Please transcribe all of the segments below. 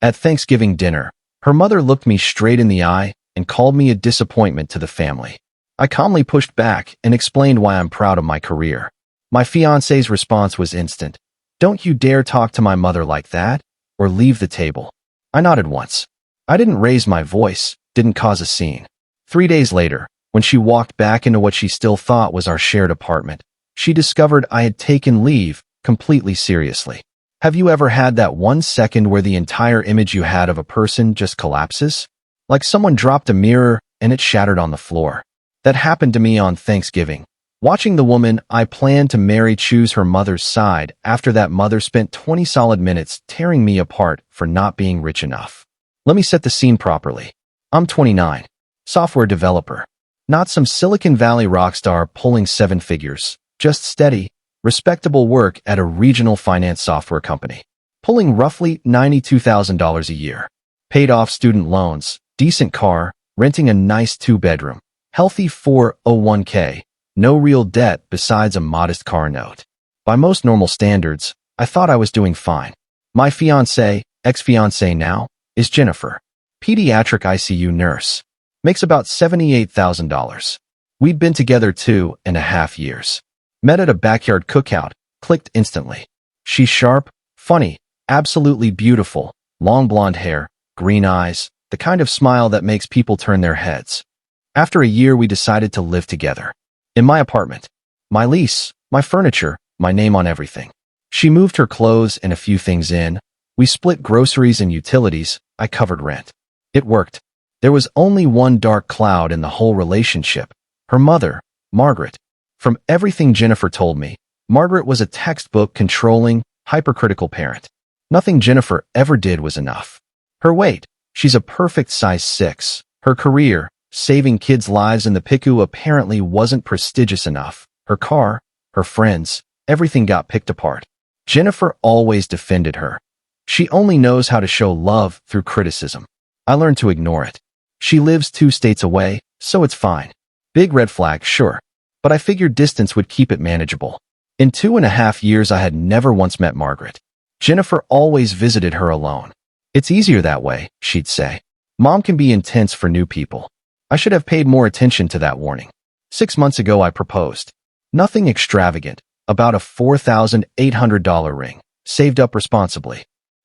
At Thanksgiving dinner, her mother looked me straight in the eye and called me a disappointment to the family. I calmly pushed back and explained why I'm proud of my career. My fiance's response was instant. "Don't you dare talk to my mother like that, or leave the table." I nodded once. I didn't raise my voice, didn't cause a scene. 3 days later, when she walked back into what she still thought was our shared apartment, she discovered I had taken leave completely seriously. Have you ever had that 1 second where the entire image you had of a person just collapses? Like someone dropped a mirror and it shattered on the floor. That happened to me on Thanksgiving, watching the woman I planned to marry choose her mother's side after that mother spent 20 solid minutes tearing me apart for not being rich enough. Let me set the scene properly. I'm 29, software developer. Not some Silicon Valley rock star pulling 7 figures, just steady, respectable work at a regional finance software company, pulling roughly $92,000 a year. Paid off student loans, decent car, renting a nice 2-bedroom, healthy 401k, no real debt besides a modest car note. By most normal standards, I thought I was doing fine. My fiancée, ex-fiancée now, is Jennifer, pediatric ICU nurse. Makes about $78,000. We'd been together 2.5 years. Met at a backyard cookout, clicked instantly. She's sharp, funny, absolutely beautiful, long blonde hair, green eyes, the kind of smile that makes people turn their heads. After a year, we decided to live together. In my apartment. My lease, my furniture, my name on everything. She moved her clothes and a few things in. We split groceries and utilities. I covered rent. It worked. There was only one dark cloud in the whole relationship. Her mother, Margaret. From everything Jennifer told me, Margaret was a textbook controlling, hypercritical parent. Nothing Jennifer ever did was enough. Her weight, she's a perfect size 6. Her career, saving kids' lives in the PICU, apparently wasn't prestigious enough. Her car, her friends, everything got picked apart. Jennifer always defended her. She only knows how to show love through criticism. I learned to ignore it. She lives 2 states away, so it's fine. Big red flag, sure. But I figured distance would keep it manageable. In 2.5 years, I had never once met Margaret. Jennifer always visited her alone. "It's easier that way," she'd say. "Mom can be intense for new people." I should have paid more attention to that warning. 6 months ago, I proposed. Nothing extravagant, about a $4,800 ring, saved up responsibly.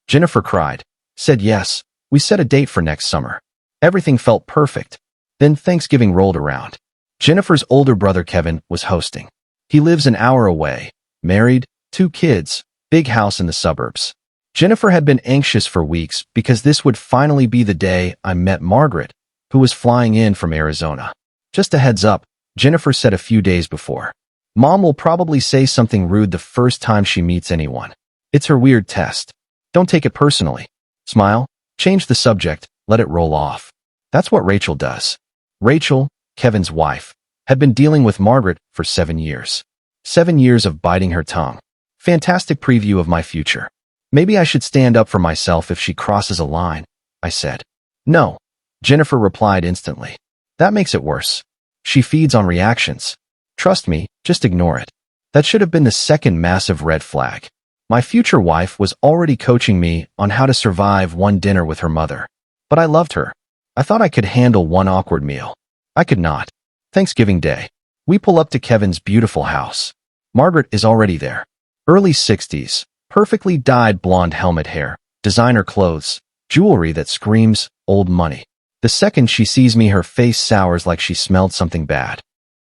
Jennifer cried, said yes. We set a date for next summer. Everything felt perfect. Then Thanksgiving rolled around. Jennifer's older brother Kevin was hosting. He lives an hour away, married, 2 kids, big house in the suburbs. Jennifer had been anxious for weeks because this would finally be the day I met Margaret, who was flying in from Arizona. Just a heads up, Jennifer said a few days before. Mom will probably say something rude the first time she meets anyone. It's her weird test. Don't take it personally. Smile, change the subject, let it roll off. That's what Rachel does. Rachel, Kevin's wife, had been dealing with Margaret for 7 years. 7 years of biting her tongue. Fantastic preview of my future. Maybe I should stand up for myself if she crosses a line, I said. No, Jennifer replied instantly. That makes it worse. She feeds on reactions. Trust me, just ignore it. That should have been the second massive red flag. My future wife was already coaching me on how to survive one dinner with her mother. But I loved her. I thought I could handle one awkward meal. I could not. Thanksgiving Day. We pull up to Kevin's beautiful house. Margaret is already there. Early 60s, perfectly dyed blonde helmet hair, designer clothes, jewelry that screams old money. The second she sees me, her face sours like she smelled something bad.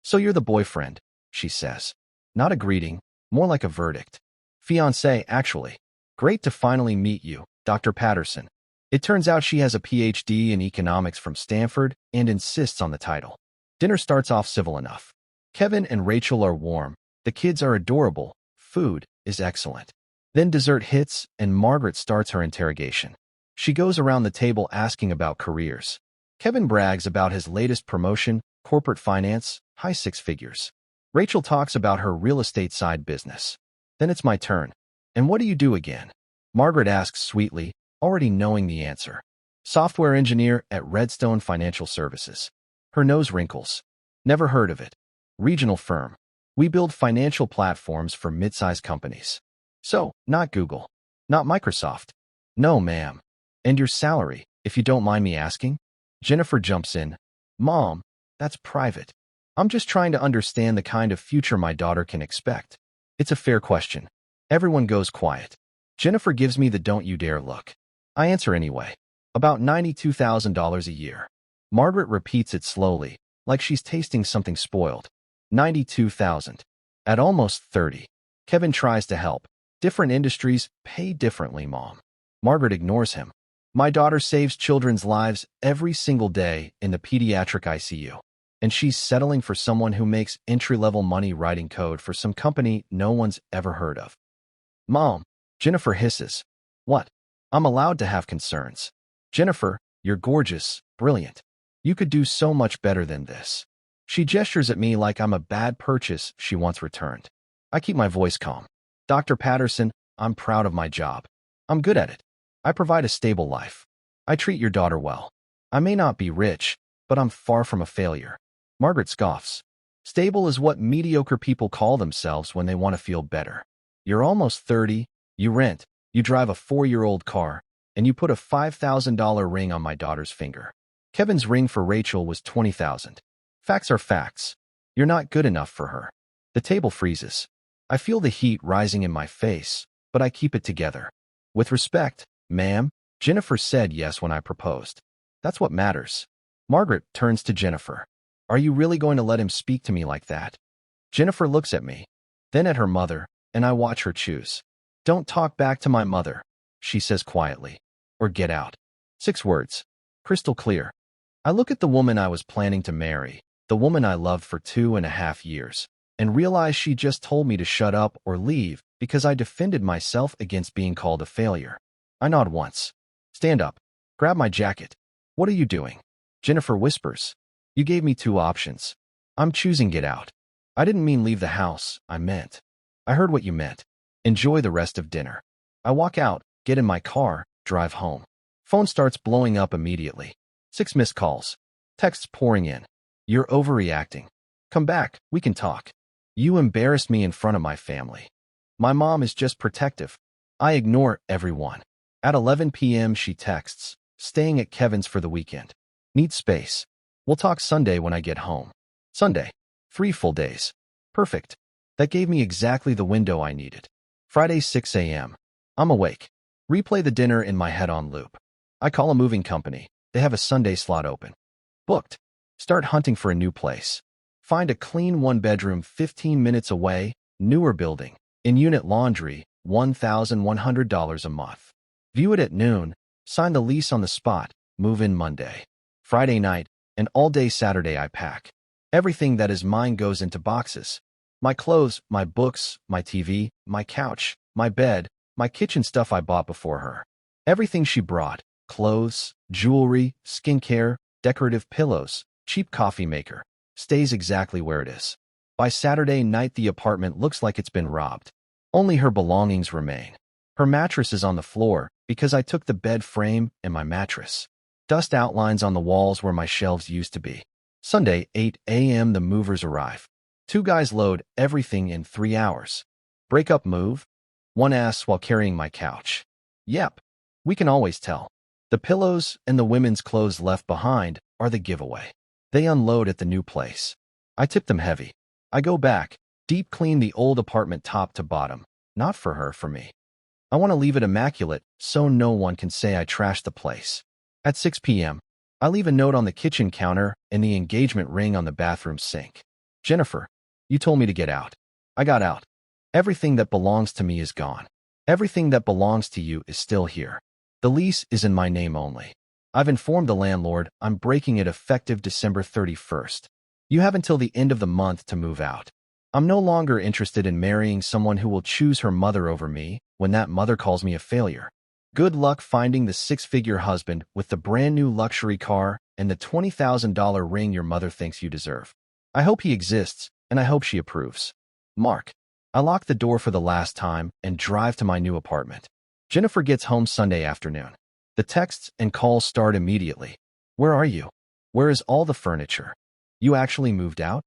"So you're the boyfriend," she says. Not a greeting, more like a verdict. "Fiancé, actually. Great to finally meet you, Dr. Patterson." It turns out she has a PhD in economics from Stanford and insists on the title. Dinner starts off civil enough. Kevin and Rachel are warm. The kids are adorable. Food is excellent. Then dessert hits and Margaret starts her interrogation. She goes around the table asking about careers. Kevin brags about his latest promotion, corporate finance, high 6 figures. Rachel talks about her real estate side business. Then it's my turn. "And what do you do again?" Margaret asks sweetly, already knowing the answer. "Software engineer at Redstone Financial Services." Her nose wrinkles. "Never heard of it." "Regional firm. We build financial platforms for mid-sized companies." "So, not Google. Not Microsoft." "No, ma'am. And your salary, if you don't mind me asking? Jennifer jumps in. Mom, that's private. I'm just trying to understand the kind of future my daughter can expect. It's a fair question. Everyone goes quiet. Jennifer gives me the don't you dare look. I answer anyway. About $92,000 a year. Margaret repeats it slowly, like she's tasting something spoiled. 92,000. At almost 30. Kevin tries to help. Different industries pay differently, Mom. Margaret ignores him. My daughter saves children's lives every single day in the pediatric ICU. And she's settling for someone who makes entry-level money writing code for some company no one's ever heard of. Mom, Jennifer hisses. What? I'm allowed to have concerns. Jennifer, you're gorgeous, brilliant. You could do so much better than this. She gestures at me like I'm a bad purchase she once returned. I keep my voice calm. Dr. Patterson, I'm proud of my job. I'm good at it. I provide a stable life. I treat your daughter well. I may not be rich, but I'm far from a failure. Margaret scoffs. Stable is what mediocre people call themselves when they want to feel better. You're almost 30, you rent, you drive a 4-year-old car, and you put a $5,000 ring on my daughter's finger. Kevin's ring for Rachel was $20,000. Facts are facts. You're not good enough for her. The table freezes. I feel the heat rising in my face, but I keep it together. With respect, ma'am, Jennifer said yes when I proposed. That's what matters. Margaret turns to Jennifer. Are you really going to let him speak to me like that? Jennifer looks at me, then at her mother, and I watch her choose. Don't talk back to my mother, she says quietly. Or get out. 6 words. Crystal clear. I look at the woman I was planning to marry, the woman I loved for 2.5 years, and realize she just told me to shut up or leave because I defended myself against being called a failure. I nod once. Stand up. Grab my jacket. What are you doing? Jennifer whispers. You gave me 2 options. I'm choosing get out. I didn't mean leave the house, I meant. I heard what you meant. Enjoy the rest of dinner. I walk out, get in my car, drive home. Phone starts blowing up immediately. 6 missed calls. Texts pouring in. You're overreacting. Come back, we can talk. You embarrassed me in front of my family. My mom is just protective. I ignore everyone. At 11 p.m. she texts, staying at Kevin's for the weekend. Need space. We'll talk Sunday when I get home. Sunday. 3 full days. Perfect. That gave me exactly the window I needed. Friday, 6 a.m. I'm awake. Replay the dinner in my head on loop. I call a moving company. They have a Sunday slot open. Booked. Start hunting for a new place. Find a clean 1-bedroom 15 minutes away, newer building. In-unit laundry, $1,100 a month. View it at noon. Sign the lease on the spot. Move in Monday. Friday night, and all day Saturday I pack. Everything that is mine goes into boxes. My clothes, my books, my TV, my couch, my bed, my kitchen stuff I bought before her. Everything she brought, clothes, jewelry, skincare, decorative pillows, cheap coffee maker, stays exactly where it is. By Saturday night the apartment looks like it's been robbed. Only her belongings remain. Her mattress is on the floor because I took the bed frame and my mattress. Dust outlines on the walls where my shelves used to be. Sunday, 8 a.m. the movers arrive. 2 guys load everything in 3 hours. Break up move? One asks while carrying my couch. Yep, we can always tell. The pillows and the women's clothes left behind are the giveaway. They unload at the new place. I tip them heavy. I go back, deep clean the old apartment top to bottom. Not for her, for me. I want to leave it immaculate so no one can say I trashed the place. At 6 p.m., I leave a note on the kitchen counter and the engagement ring on the bathroom sink. Jennifer, you told me to get out. I got out. Everything that belongs to me is gone. Everything that belongs to you is still here. The lease is in my name only. I've informed the landlord I'm breaking it effective December 31st. You have until the end of the month to move out. I'm no longer interested in marrying someone who will choose her mother over me when that mother calls me a failure. Good luck finding the 6-figure husband with the brand new luxury car and the $20,000 ring your mother thinks you deserve. I hope he exists, and I hope she approves. Mark. I lock the door for the last time and drive to my new apartment. Jennifer gets home Sunday afternoon. The texts and calls start immediately. Where are you? Where is all the furniture? You actually moved out?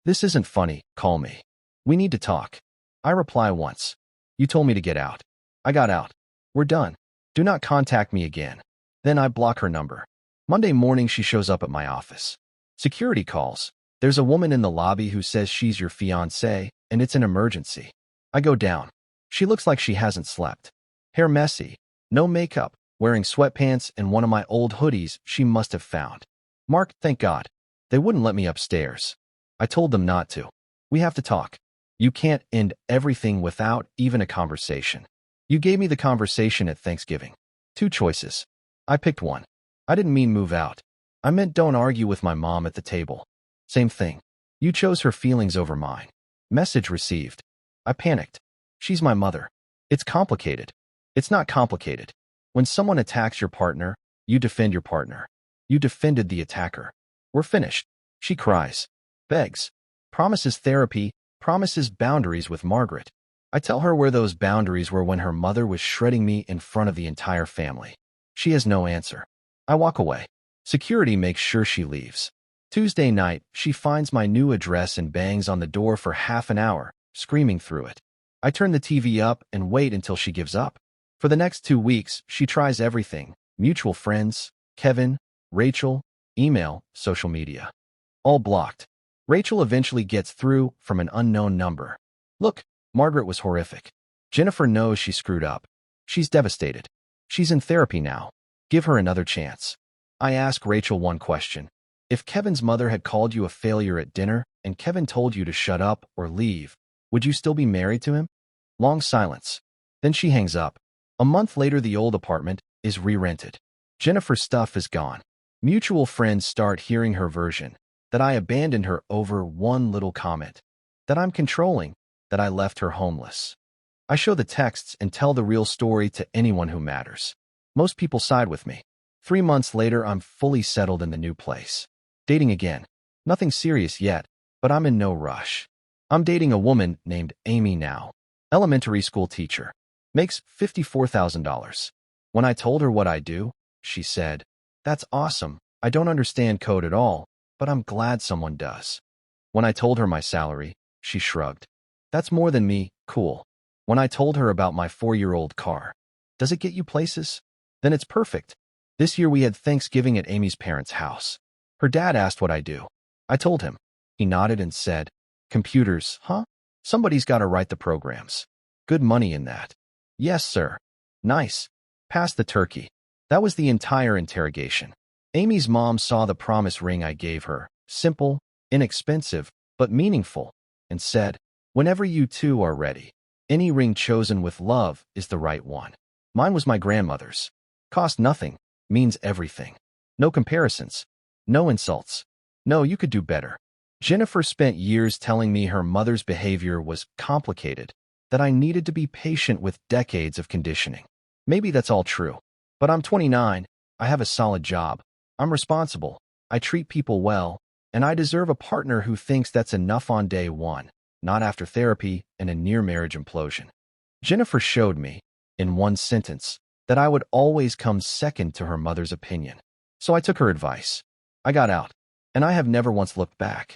This isn't funny, call me. We need to talk. I reply once. You told me to get out. I got out. We're done. Do not contact me again. Then I block her number. Monday morning, she shows up at my office. Security calls. There's a woman in the lobby who says she's your fiancé, and it's an emergency. I go down. She looks like she hasn't slept. Hair messy, no makeup, wearing sweatpants and one of my old hoodies she must have found. Mark, thank God. They wouldn't let me upstairs. I told them not to. We have to talk. You can't end everything without even a conversation. You gave me the conversation at Thanksgiving. 2 choices. I picked one. I didn't mean move out. I meant don't argue with my mom at the table. Same thing. You chose her feelings over mine. Message received. I panicked. She's my mother. It's complicated. It's not complicated. When someone attacks your partner, you defend your partner. You defended the attacker. We're finished. She cries. Begs. Promises therapy. Promises boundaries with Margaret. I tell her where those boundaries were when her mother was shredding me in front of the entire family. She has no answer. I walk away. Security makes sure she leaves. Tuesday night, she finds my new address and bangs on the door for half an hour, screaming through it. I turn the TV up and wait until she gives up. For the next 2 weeks, she tries everything: mutual friends, Kevin, Rachel, email, social media. All blocked. Rachel eventually gets through from an unknown number. Look, Margaret was horrific. Jennifer knows she screwed up. She's devastated. She's in therapy now. Give her another chance. I ask Rachel one question. If Kevin's mother had called you a failure at dinner and Kevin told you to shut up or leave, would you still be married to him? Long silence. Then she hangs up. A month later, the old apartment is re-rented. Jennifer's stuff is gone. Mutual friends start hearing her version, that I abandoned her over one little comment, that I'm controlling, that I left her homeless. I show the texts and tell the real story to anyone who matters. Most people side with me. 3 months later, I'm fully settled in the new place. Dating again. Nothing serious yet, but I'm in no rush. I'm dating a woman named Amy now. Elementary school teacher. Makes $54,000. When I told her what I do, she said, "That's awesome. I don't understand code at all, but I'm glad someone does." When I told her my salary, she shrugged. "That's more than me, cool." When I told her about my 4-year-old car, "Does it get you places?" "Then it's perfect." This year we had Thanksgiving at Amy's parents' house. Her dad asked what I do. I told him. He nodded and said, "Computers, huh? Somebody's got to write the programs. Good money in that." "Yes, sir." "Nice. Pass the turkey." That was the entire interrogation. Amy's mom saw the promise ring I gave her, simple, inexpensive, but meaningful, and said, "Whenever you two are ready, any ring chosen with love is the right one." Mine was my grandmother's. Cost nothing, means everything. No comparisons. No insults. No, you could do better. Jennifer spent years telling me her mother's behavior was complicated, that I needed to be patient with decades of conditioning. Maybe that's all true. But I'm 29, I have a solid job, I'm responsible, I treat people well, and I deserve a partner who thinks that's enough on day one, not after therapy and a near-marriage implosion. Jennifer showed me, in one sentence, that I would always come second to her mother's opinion. So I took her advice. I got out, and I have never once looked back.